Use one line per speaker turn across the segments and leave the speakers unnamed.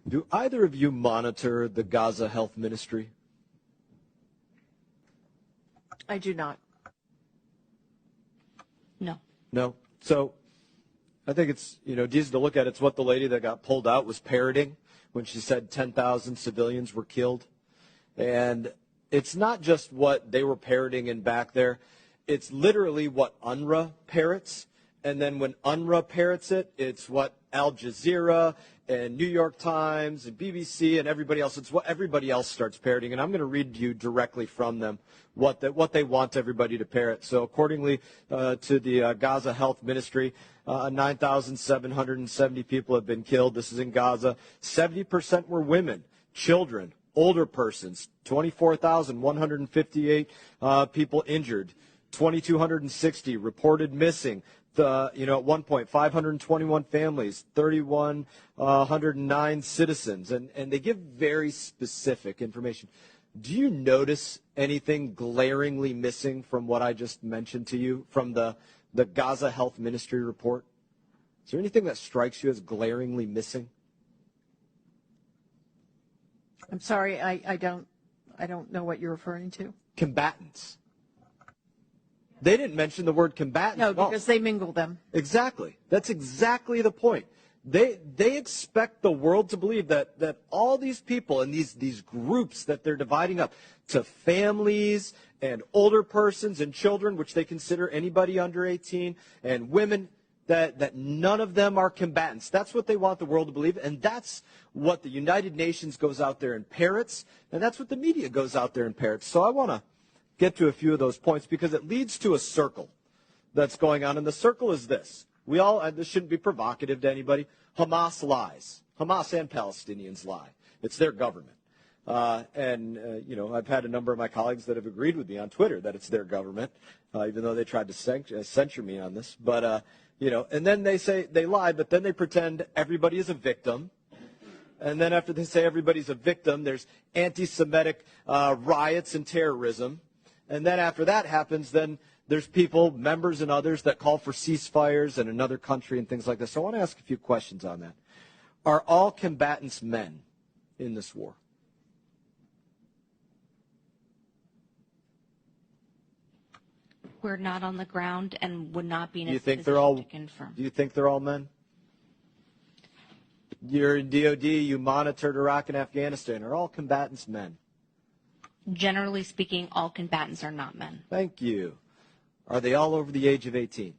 Do either of you monitor the Gaza Health Ministry?
I do not.
No.
No? So I think it's, decent to look at. It's what the lady that got pulled out was parroting when she said 10,000 civilians were killed. And it's not just what they were parroting in back there. It's literally what UNRWA parrots. And then when UNRWA parrots it, it's what Al Jazeera and New York Times and BBC and everybody else, it's what everybody else starts parroting. And I'm going to read you directly from them what they want everybody to parrot. So accordingly to the Gaza Health Ministry, 9,770 people have been killed. This is in Gaza. 70% were women, children, older persons. 24,158 people injured. 2,260 reported missing. At one point, 521 families, 3,109 citizens, and they give very specific information. Do you notice anything glaringly missing from what I just mentioned to you from the Gaza Health Ministry report? Is there anything that strikes you as glaringly missing?
I'm sorry, I don't know what you're referring to.
Combatants. They didn't mention the word combatants.
No, because they mingle them.
Exactly. That's exactly the point. They expect the world to believe that all these people and these groups that they're dividing up to families and older persons and children, which they consider anybody under 18, and women, that none of them are combatants. That's what they want the world to believe, and that's what the United Nations goes out there and parrots, and that's what the media goes out there and parrots. So I want to get to a few of those points because it leads to a circle that's going on, and the circle is this. This shouldn't be provocative to anybody. Hamas lies. Hamas and Palestinians lie. It's their government. I've had a number of my colleagues that have agreed with me on Twitter that it's their government, even though they tried to censure me on this. But, and then they say they lie, but then they pretend everybody is a victim. And then after they say everybody's a victim, there's anti-Semitic riots and terrorism. And then after that happens, then there's people, members and others, that call for ceasefires in another country and things like this. So I want to ask a few questions on that. Are all combatants men in this war?
We're not on the ground and would not be in a
position
to confirm.
Do you think they're all men? You're in DOD, you monitored Iraq and Afghanistan. Are all combatants men?
Generally speaking, all combatants are not men.
Thank you. Are they all over the age of 18?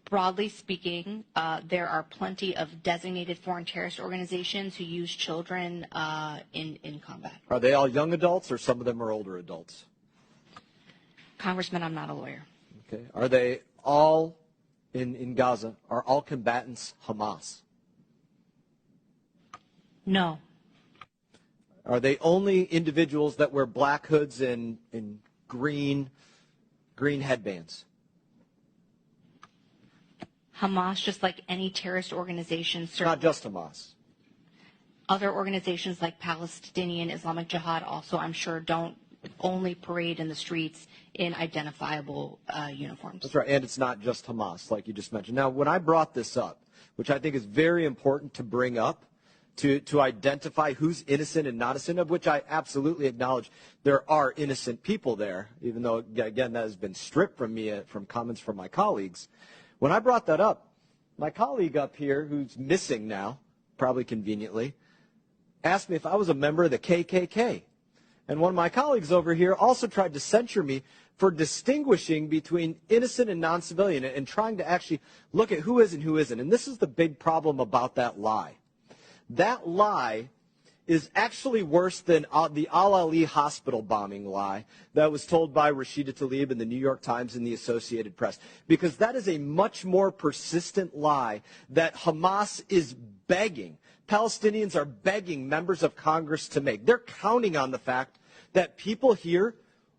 Broadly speaking, there are plenty of designated foreign terrorist organizations who use children in combat.
Are they all young adults or some of them are older adults?
Congressman, I'm not a lawyer.
Okay. Are they all in Gaza? Are all combatants Hamas?
No.
Are they only individuals that wear black hoods and green headbands?
Hamas, just like any terrorist organization,
Not just Hamas.
Other organizations like Palestinian Islamic Jihad also, I'm sure, don't only parade in the streets in identifiable uniforms.
That's right, and it's not just Hamas, like you just mentioned. Now, when I brought this up, which I think is very important to bring up, to identify who's innocent and not innocent, of which I absolutely acknowledge there are innocent people there, even though, again, that has been stripped from me from comments from my colleagues. When I brought that up, my colleague up here, who's missing now, probably conveniently, asked me if I was a member of the KKK. And one of my colleagues over here also tried to censure me for distinguishing between innocent and non-civilian and trying to actually look at who is and who isn't. And this is the big problem about that lie. That lie is actually worse than the Al-Ali hospital bombing lie that was told by Rashida Tlaib in the New York Times and the Associated Press, because that is a much more persistent lie that Hamas is begging, Palestinians are begging members of Congress to make. They're counting on the fact that people here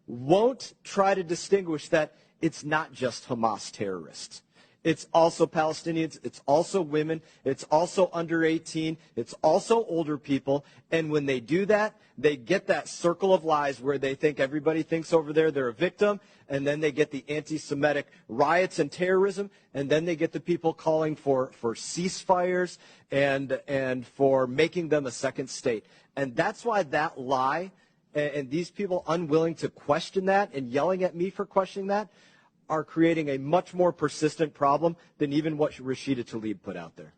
won't try to distinguish that it's not just Hamas terrorists. It's also Palestinians. It's also women. It's also under 18. It's also older people. And when they do that, they get that circle of lies where they think everybody thinks over there they're a victim. And then they get the anti-Semitic riots and terrorism. And then they get the people calling for ceasefires and for making them a second state. And that's why that lie and these people unwilling to question that and yelling at me for questioning that are creating a much more persistent problem than even what Rashida Tlaib put out there.